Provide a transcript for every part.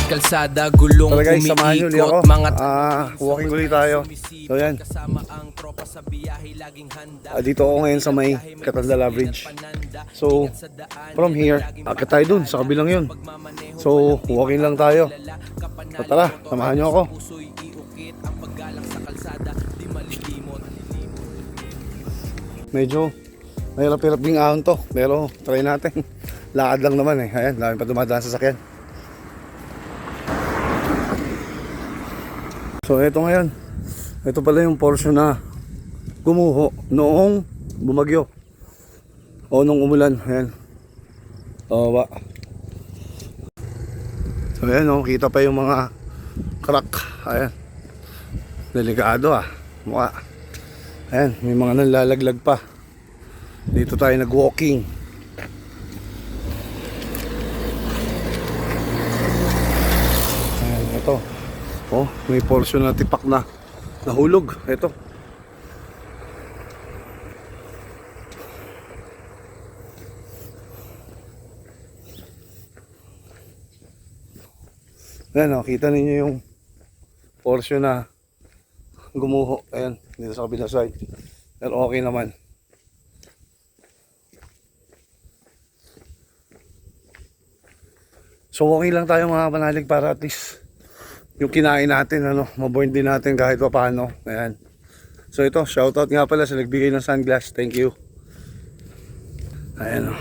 kalsada, gulong so guys, samahan nyo ulit ako. mga Walking ulit tayo. So yan. Dito ako ngayon sa may Catandala Bridge. So from here, akit tayo dun sa kabilang yun. So walking lang tayo. So tara, samahan nyo ako. Medyo mahirap-hirap ding ahon to, pero try natin. Lakad lang naman eh. Ayan, dami pa dumadaan sa sakyan. So ito ngayon, ito pala yung portion na gumuho noong bumagyo o nung umulan. Ayan. O ba. So ayan o, kita pa yung mga crack. Ayan. Delikado mukha. Ayan, may mga nalalaglag pa. Dito tayo nag-walking. Ayan, ito. Oh, may portion na tipak na nahulog. Ito. Ayan, kita ninyo yung portion na gumuho. Ayan, dito sa kabilang side. Pero okay naman. So okay lang tayo mga panalig para at least yung kinain natin, maburn din natin kahit pa paano. Ayan. So ito, shoutout nga pala sa nagbigay ng sunglass. Thank you. Ayan.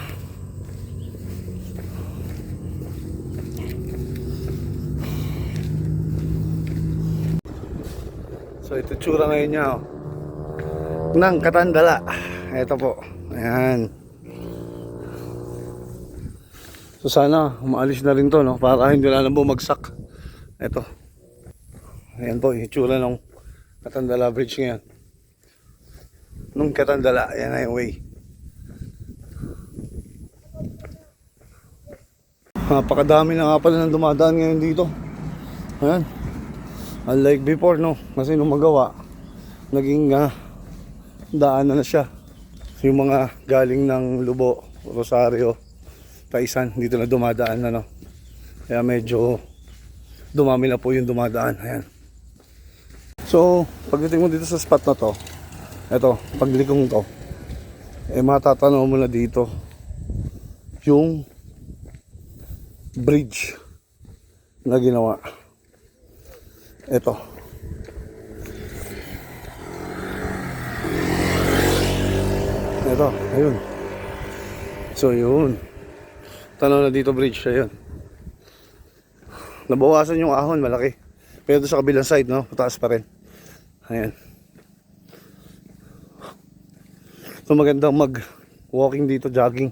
So ito tsura ngayon niya ng Catandala. Ito po. Ayan. So sana umaalis na rin to, para hindi na lang bumagsak. Ito. Ayan po yung tsura ng Catandala Bridge ngayon. Nung Catandala, ayan na yung way. Napakadami na nga pala ng dumadaan ngayon dito. Ayan. Unlike before, kasi nung magawa, naging daan na siya. Yung mga galing ng Lubo, Rosario, Taisan, dito na dumadaan na, Kaya medyo dumami na po yung dumadaan. Ayan. So, pagdating mo dito sa spot na to, eto, paglikong to, matatanaw mo na dito yung bridge na ginawa. Ito. Ito, ayun. So, yun. Tanaw na dito bridge, ayun. Nabawasan yung ahon, malaki. Pero sa kabilang side, pataas pa rin. Ayan. So magandang mag-walking dito, jogging.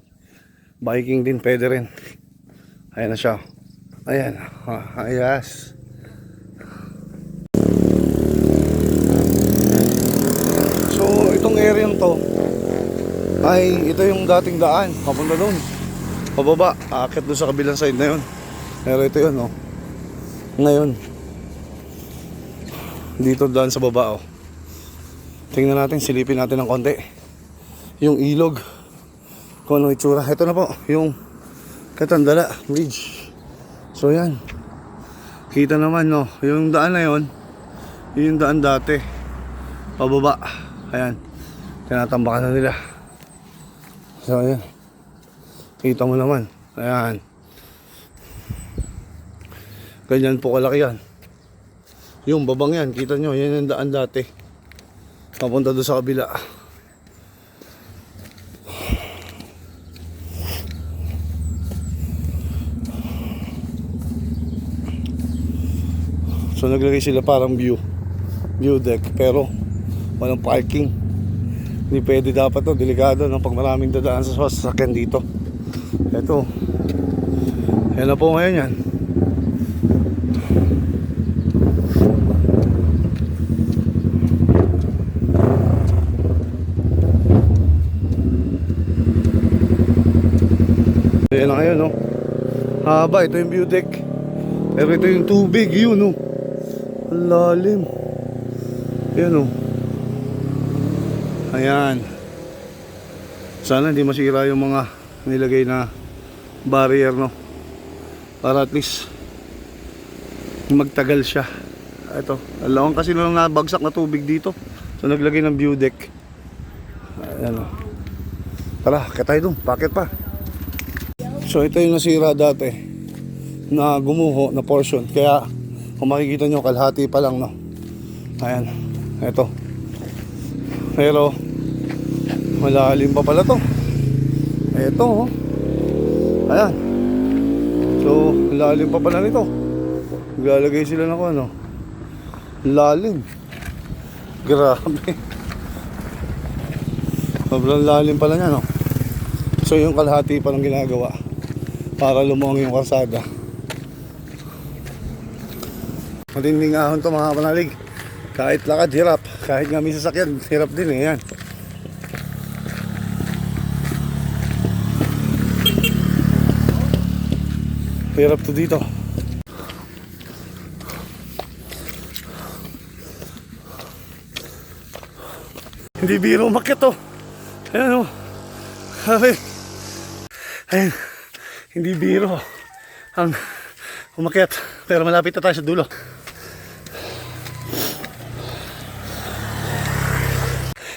Biking din, pwede rin. Ayan na siya. Ayan. Ayas. So itong area to, ito yung dating daan. Papunta doon. Pababa. Aakyat doon sa kabilang side na yun. Pero ito yun, Ngayon, dito daan sa baba, tingnan natin, silipin natin ng konti yung ilog, kung ano itsura. Ito na po yung Catandala Bridge. So yan, kita naman, yung daan na yun, yung daan dati pababa. Ayan, tinatambakan na nila. So ayan, kita mo naman. Ayan, ganyan po kalaki yan. Yung babang yan, kita nyo, yan yung daan dati papunta doon sa kabila. So naglagay sila parang view deck, pero walang parking. Hindi pwede dapat to, delikado pag maraming dadaan sa sasakyan dito. Eto, yan na po ngayon yan. Ayan na ngayon, haba, ito yung view deck. Pero ito yung tubig, yun, ang lalim. Ayan, ayan. Sana hindi masira yung mga nilagay na barrier, para at least magtagal siya. Ito, alawang kasi lang nabagsak na tubig dito. So naglagay ng view deck. Ayan o. Tara, kaya tayo dun, bakit pa? So ito yung nasira dati na gumuho na portion. Kaya kung makikita nyo, kalahati pa lang, no? Ayan, ito. Pero malalim pa pala to. Ito, oh. Ayan. So, lalim pa pala nito. Maglalagay sila ng ano, lalim. Grabe. Sobrang lalim pala niya, no? So, yung kalahati pa lang ginagawa para lumuang yung karsada. Matinding ahon to, mga panalig. Kahit lakad, hirap. Kahit nga may sasakyan, hirap din eh. Yan. Hirap to dito. Hindi biro umakyat to. Ayan o. Ayan. Hindi biro ang umakyat. Pero malapit na tayo sa dulo.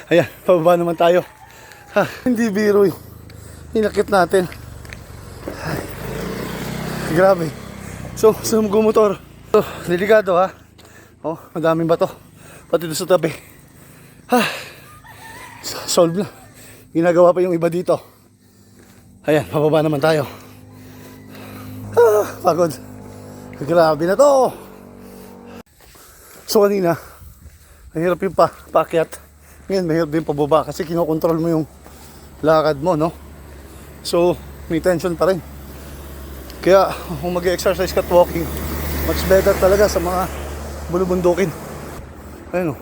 Ayan, pababa naman tayo. Ha, hindi biro yung inakit natin. Ay, grabe. So, sa gumotor. So, delikado ha. Oh, madaming bato. Pati doon sa tabi. Ha, solve na. Ginagawa pa yung iba dito. Ayan, pababa naman tayo. Ah, pagod. Grabe na to. So, kanina, mahirap yung paakyat. Ngayon, mahirap din pababa kasi kinokontrol mo yung lakad mo, no? So, may tension pa rin. Kaya, kung mag-exercise ka at walking, much better talaga sa mga bulubundukin. Ayun, o.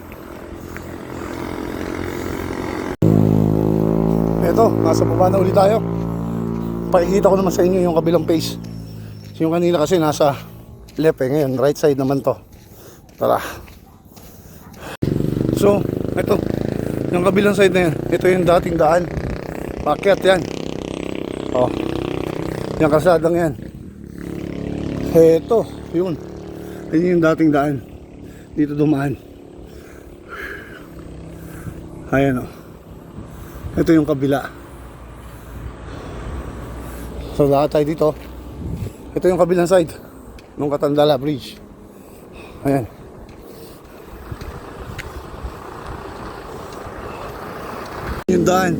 Eto, nasa baba na ulit tayo. Pakikita ko naman sa inyo yung kabilang face. Yung kanina kasi nasa left eh. Ngayon, right side naman to. Tara. So, eto. Yung kabilang side na yan, ito yung dating daan. Paakyat yan. Oh. Yung kalsadang yan. Ito, yun. Yun yung dating daan. Dito dumaan. Ayan o. Ito yung kabila. So lahat tayo dito. Ito yung kabilang side ng Katandala Bridge. Ayan. Yung daan,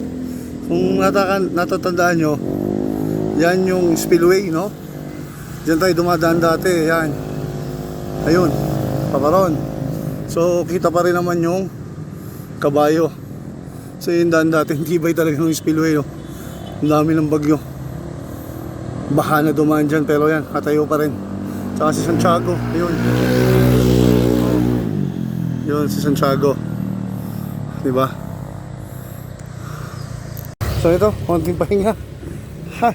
kung natatandaan nyo, yan yung spillway, no? Diyan tayo dumadaan dati, yan. Ayun, paparon. So kita pa rin naman yung kabayo. So yung daan dati, hindi ba talaga yung spillway, no? Ang dami ng bagyo. Baha na dumaan dyan, pero yan, katayo pa rin. Tsaka si Santiago, ayun. Yun, si Santiago. Diba? So ito, konting pahinga. Ha!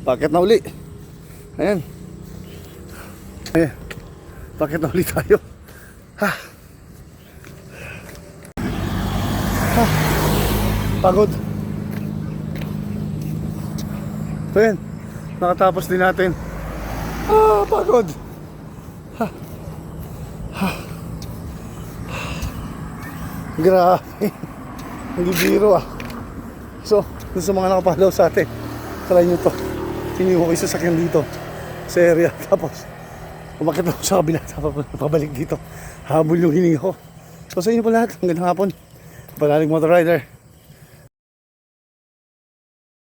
Bakit na uli? Ayan. Ayan. Bakit na uli tayo? Ha! Ha! Pagod. So yan. Nakatapos din natin. Ah, pagod. Ha! Ha! Grabe. Hindi biro ah. So, dun sa mga nakapalaw sa atin, try nyo to. Iniho ko yung sasakyan dito sa area. Tapos, umakit ako sa kabila. Tapos, pabalik dito. Habol yung hininga ko. So, sa inyo po lahat. Hanggang hapon. Panalig Motor Rider.